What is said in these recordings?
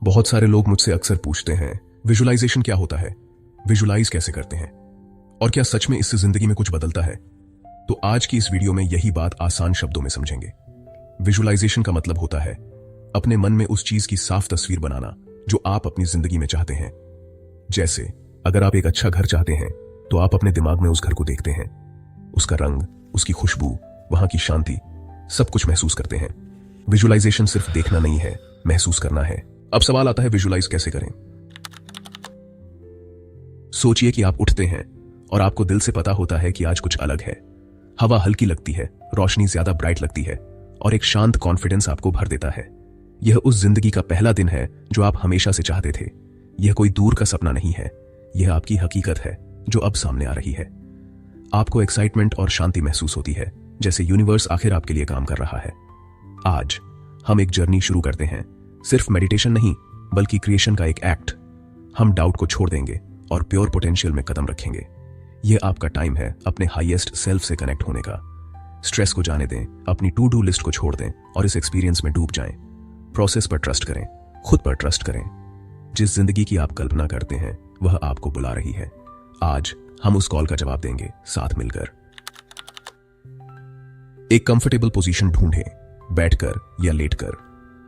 बहुत सारे लोग मुझसे अक्सर पूछते हैं, विजुअलाइजेशन क्या होता है, विजुअलाइज कैसे करते हैं और क्या सच में इससे जिंदगी में कुछ बदलता है। तो आज की इस वीडियो में यही बात आसान शब्दों में समझेंगे। विजुअलाइजेशन का मतलब होता है अपने मन में उस चीज की साफ तस्वीर बनाना जो आप अपनी जिंदगी में चाहते हैं। जैसे अगर आप एक अच्छा घर चाहते हैं तो आप अपने दिमाग में उस घर को देखते हैं, उसका रंग, उसकी खुशबू, वहां की शांति, सब कुछ महसूस करते हैं। विजुअलाइजेशन सिर्फ देखना नहीं है, महसूस करना है। अब सवाल आता है, विजुअलाइज कैसे करें। सोचिए कि आप उठते हैं और आपको दिल से पता होता है कि आज कुछ अलग है। हवा हल्की लगती है, रोशनी ज्यादा ब्राइट लगती है और एक शांत कॉन्फिडेंस आपको भर देता है। यह उस जिंदगी का पहला दिन है जो आप हमेशा से चाहते थे। यह कोई दूर का सपना नहीं है, यह आपकी हकीकत है जो अब सामने आ रही है। आपको एक्साइटमेंट और शांति महसूस होती है, जैसे यूनिवर्स आखिर आपके लिए काम कर रहा है। आज हम एक जर्नी शुरू करते हैं, सिर्फ मेडिटेशन नहीं बल्कि क्रिएशन का एक एक्ट। हम डाउट को छोड़ देंगे और प्योर पोटेंशियल में कदम रखेंगे। यह आपका टाइम है अपने हाईएस्ट सेल्फ से कनेक्ट होने का। स्ट्रेस को जाने दें, अपनी टू डू लिस्ट को छोड़ दें और इस एक्सपीरियंस में डूब जाएं। प्रोसेस पर ट्रस्ट करें, खुद पर ट्रस्ट करें। जिस जिंदगी की आप कल्पना करते हैं वह आपको बुला रही है। आज हम उस कॉल का जवाब देंगे, साथ मिलकर। एक कंफर्टेबल पोजीशन ढूंढें, बैठकर या लेटकर।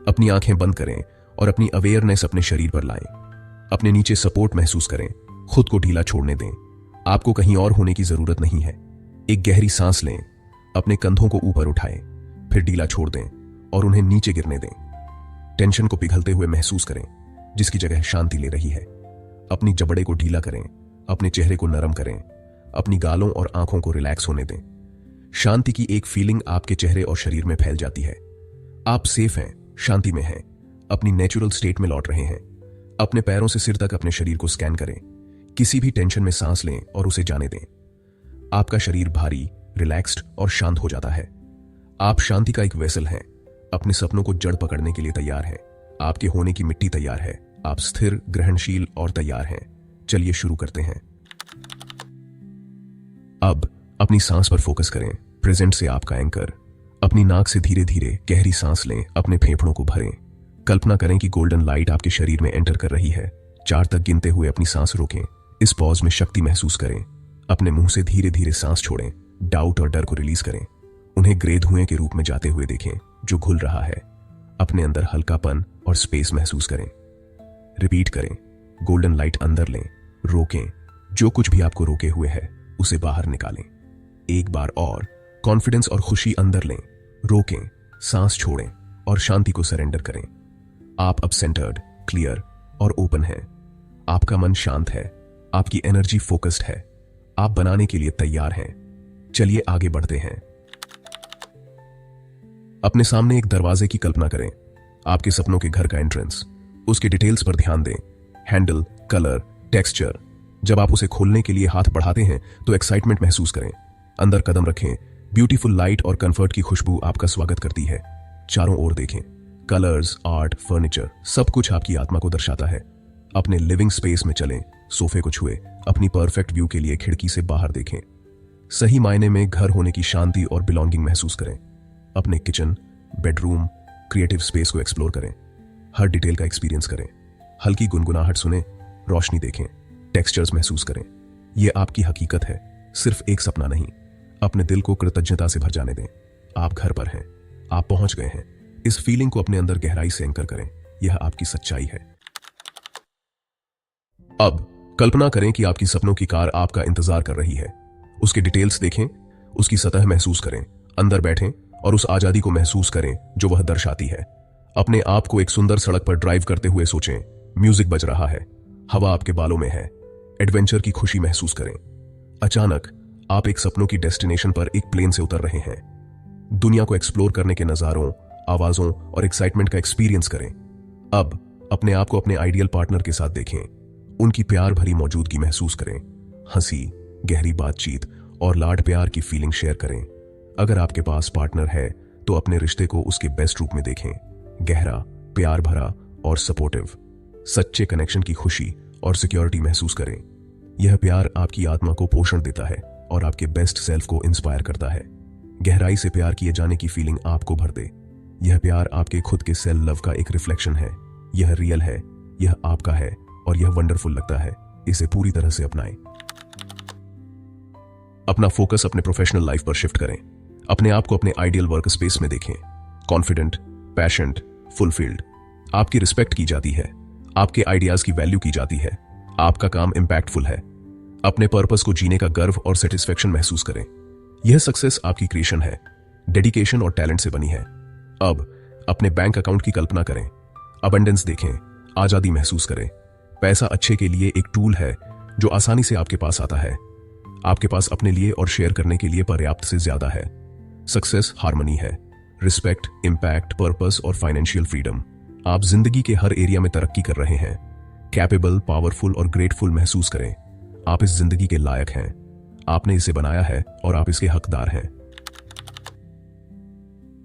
अपनी आंखें बंद करें और अपनी अवेयरनेस अपने शरीर पर लाएं। अपने नीचे सपोर्ट महसूस करें, खुद को ढीला छोड़ने दें। आपको कहीं और होने की जरूरत नहीं है। एक गहरी सांस लें, अपने कंधों को ऊपर उठाएं, फिर ढीला छोड़ दें और उन्हें नीचे गिरने दें। टेंशन को पिघलते हुए महसूस करें, जिसकी जगह शांति ले रही है। अपनी जबड़े को ढीला करें, अपने चेहरे को नरम करें, अपनी गालों और आंखों को रिलैक्स होने दें। शांति की एक फीलिंग आपके चेहरे और शरीर में फैल जाती है। आप सेफ हैं, शांति में हैं, अपनी नेचुरल स्टेट में लौट रहे हैं। अपने पैरों से सिर तक अपने शरीर को स्कैन करें। किसी भी टेंशन में सांस लें और उसे जाने दें। आपका शरीर भारी, रिलैक्स्ड और शांत हो जाता है। आप शांति का एक वेसल हैं, अपने सपनों को जड़ पकड़ने के लिए तैयार हैं। आपके होने की मिट्टी तैयार है। आप स्थिर, ग्रहणशील और तैयार हैं। चलिए शुरू करते हैं। अब अपनी सांस पर फोकस करें, प्रेजेंट से आपका एंकर। अपनी नाक से धीरे धीरे गहरी सांस लें, अपने फेफड़ों को भरें। कल्पना करें कि गोल्डन लाइट आपके शरीर में एंटर कर रही है। 4 तक गिनते हुए अपनी सांस रोकें। इस पॉज में शक्ति महसूस करें। अपने मुंह से धीरे धीरे सांस छोड़ें। डाउट और डर को रिलीज करें। उन्हें ग्रे धुएं के रूप में जाते हुए देखें जो घुल रहा है। अपने अंदर हल्कापन और स्पेस महसूस करें। रिपीट करें, गोल्डन लाइट अंदर लें, रोकें। जो कुछ भी आपको रोके हुए है उसे बाहर निकालें। एक बार और, कॉन्फिडेंस और खुशी अंदर लें, रोकें, सांस छोड़ें और शांति को सरेंडर करें। आप अब सेंटर्ड, क्लियर और ओपन हैं। आपका मन शांत है, आपकी एनर्जी फोकस्ड है। आप बनाने के लिए तैयार हैं। चलिए आगे बढ़ते हैं। अपने सामने एक दरवाजे की कल्पना करें, आपके सपनों के घर का एंट्रेंस। उसके डिटेल्स पर ध्यान दें, हैंडल, कलर, टेक्सचर। जब आप उसे खोलने के लिए हाथ बढ़ाते हैं तो एक्साइटमेंट महसूस करें। अंदर कदम रखें, ब्यूटीफुल लाइट और कंफर्ट की खुशबू आपका स्वागत करती है। चारों ओर देखें, कलर्स, आर्ट, फर्नीचर, सब कुछ आपकी आत्मा को दर्शाता है। अपने लिविंग स्पेस में चलें, सोफे को छुए, अपनी परफेक्ट व्यू के लिए खिड़की से बाहर देखें। सही मायने में घर होने की शांति और बिलोंगिंग महसूस करें। अपने किचन, बेडरूम, क्रिएटिव स्पेस को एक्सप्लोर करें। हर डिटेल का एक्सपीरियंस करें। हल्की गुनगुनाहट सुने, रोशनी देखें, टेक्सचर्स महसूस करें। यह आपकी हकीकत है, सिर्फ एक सपना नहीं। अपने दिल को कृतज्ञता से भर जाने दें। आप घर पर हैं, आप पहुंच गए हैं। इस फीलिंग को अपने अंदर गहराई से एंकर करें। यह आपकी सच्चाई है। अब कल्पना करें कि आपकी सपनों की कार आपका इंतजार कर रही है। उसके डिटेल्स देखें, उसकी सतह महसूस करें, अंदर बैठें और उस आजादी को महसूस करें जो वह दर्शाती है। अपने आप को एक सुंदर सड़क पर ड्राइव करते हुए सोचें, म्यूजिक बज रहा है, हवा आपके बालों में है। एडवेंचर की खुशी महसूस करें। अचानक आप एक सपनों की डेस्टिनेशन पर एक प्लेन से उतर रहे हैं। दुनिया को एक्सप्लोर करने के नजारों, आवाजों और एक्साइटमेंट का एक्सपीरियंस करें। अब अपने आप को अपने आइडियल पार्टनर के साथ देखें। उनकी प्यार भरी मौजूदगी महसूस करें। हंसी, गहरी बातचीत और लाड प्यार की फीलिंग शेयर करें। अगर आपके पास पार्टनर है तो अपने रिश्ते को उसके बेस्ट रूप में देखें, गहरा, प्यार भरा और सपोर्टिव। सच्चे कनेक्शन की खुशी और सिक्योरिटी महसूस करें। यह प्यार आपकी आत्मा को पोषण देता है और आपके बेस्ट सेल्फ को इंस्पायर करता है। गहराई से प्यार किए जाने की फीलिंग आपको भर दे। यह प्यार आपके खुद के सेल्फ लव का एक रिफ्लेक्शन है। यह रियल है, यह आपका है और यह वंडरफुल लगता है। इसे पूरी तरह से अपनाएं। अपना फोकस अपने प्रोफेशनल लाइफ पर शिफ्ट करें। अपने आप को अपने आइडियल वर्क स्पेस में देखें। Confident, passionate, fulfilled. आपकी रिस्पेक्ट की जाती है, आपके आइडियाज की वैल्यू की जाती है, आपका काम इंपैक्टफुल है। अपने पर्पस को जीने का गर्व और सेटिस्फेक्शन महसूस करें। यह सक्सेस आपकी क्रिएशन है, डेडिकेशन और टैलेंट से बनी है। अब अपने बैंक अकाउंट की कल्पना करें, अबंडेंस देखें, आजादी महसूस करें। पैसा अच्छे के लिए एक टूल है जो आसानी से आपके पास आता है। आपके पास अपने लिए और शेयर करने के लिए पर्याप्त से ज्यादा है। सक्सेस हार्मनी है, रिस्पेक्ट, इंपैक्ट, पर्पस और फाइनेंशियल फ्रीडम। आप जिंदगी के हर एरिया में तरक्की कर रहे हैं। कैपेबल, पावरफुल और ग्रेटफुल महसूस करें। आप इस जिंदगी के लायक हैं। आपने इसे बनाया है और आप इसके हकदार हैं।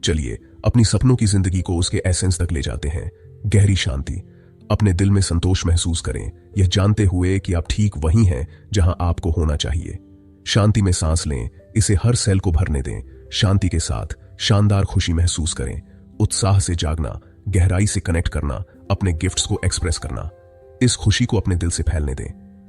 चलिए अपनी सपनों की जिंदगी को उसके एसेंस तक ले जाते हैं। गहरी शांति, अपने दिल में संतोष महसूस करें, यह जानते हुए कि आप ठीक वहीं हैं जहां आपको होना चाहिए। शांति में सांस लें, इसे हर सेल को भरने दें। शांति के साथ शानदार खुशी महसूस करें। उत्साह से जागना, गहराई से कनेक्ट करना, अपने गिफ्ट्स को एक्सप्रेस करना। इस खुशी को अपने दिल से फैलने दें,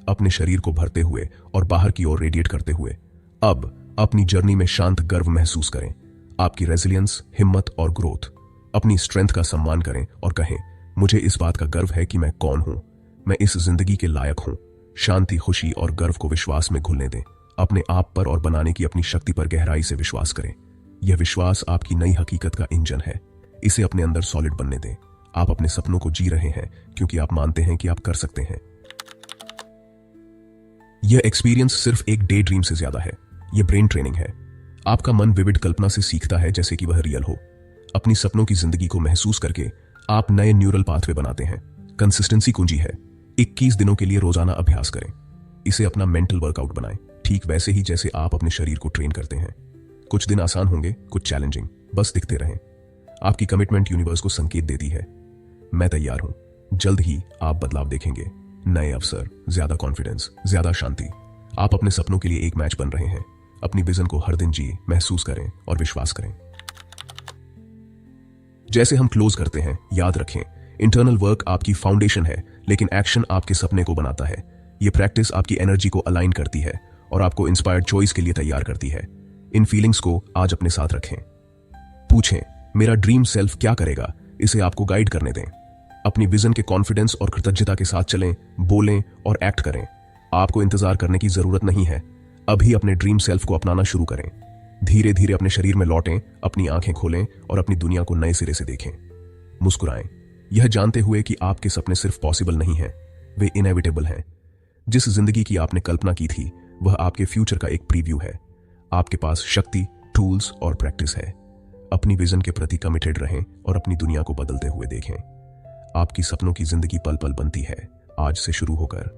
अपने शरीर को भरते हुए और बाहर की ओर रेडिएट करते हुए। अब अपनी जर्नी में शांत गर्व महसूस करें, आपकी रेजिलियंस, हिम्मत और ग्रोथ। अपनी स्ट्रेंथ का सम्मान करें और कहें, मुझे इस बात का गर्व है कि मैं कौन हूं, मैं इस जिंदगी के लायक हूं। शांति, खुशी और गर्व को विश्वास में घुलने दें। अपने आप पर और बनाने की अपनी शक्ति पर गहराई से विश्वास करें। यह विश्वास आपकी नई हकीकत का इंजन है। इसे अपने अंदर सॉलिड बनने दें। आप अपने सपनों को जी रहे हैं क्योंकि आप मानते हैं कि आप कर सकते हैं। यह एक्सपीरियंस सिर्फ एक डे ड्रीम से ज्यादा है। यह ब्रेन ट्रेनिंग है। आपका मन विविड कल्पना से सीखता है जैसे कि वह रियल हो। अपनी सपनों की जिंदगी को महसूस करके आप नए न्यूरल पाथवे बनाते हैं। कंसिस्टेंसी कुंजी है। 21 दिनों के लिए रोजाना अभ्यास करें। इसे अपना मेंटल वर्कआउट बनाएं, ठीक वैसे ही जैसे आप अपने शरीर को ट्रेन करते हैं। कुछ दिन आसान होंगे, कुछ चैलेंजिंग, बस दिखते रहें। आपकी कमिटमेंट यूनिवर्स को संकेत देती है, मैं तैयार हूं। जल्द ही आप बदलाव देखेंगे। नए अवसर, ज्यादा कॉन्फिडेंस, ज्यादा शांति। आप अपने सपनों के लिए एक मैच बन रहे हैं। अपनी विजन को हर दिन जिए, महसूस करें और विश्वास करें। जैसे हम क्लोज करते हैं, याद रखें, इंटरनल वर्क आपकी फाउंडेशन है, लेकिन एक्शन आपके सपने को बनाता है। यह प्रैक्टिस आपकी एनर्जी को अलाइन करती है और आपको इंस्पायर्ड चॉइस के लिए तैयार करती है। इन फीलिंग्स को आज अपने साथ रखें। पूछें, मेरा ड्रीम सेल्फ क्या करेगा? इसे आपको गाइड करने दें। अपनी विजन के कॉन्फिडेंस और कृतज्ञता के साथ चलें, बोलें और एक्ट करें। आपको इंतजार करने की जरूरत नहीं है। अभी अपने ड्रीम सेल्फ को अपनाना शुरू करें। धीरे धीरे अपने शरीर में लौटें, अपनी आंखें खोलें और अपनी दुनिया को नए सिरे से देखें। मुस्कुराएं, यह जानते हुए कि आपके सपने सिर्फ पॉसिबल नहीं हैं, वे इनएविटेबल हैं। जिस जिंदगी की आपने कल्पना की थी, वह आपके फ्यूचर का एक प्रीव्यू है। आपके पास शक्ति, टूल्स और प्रैक्टिस है। अपनी विजन के प्रति कमिटेड रहें और अपनी दुनिया को बदलते हुए देखें। आपकी सपनों की जिंदगी पल पल बनती है, आज से शुरू होकर।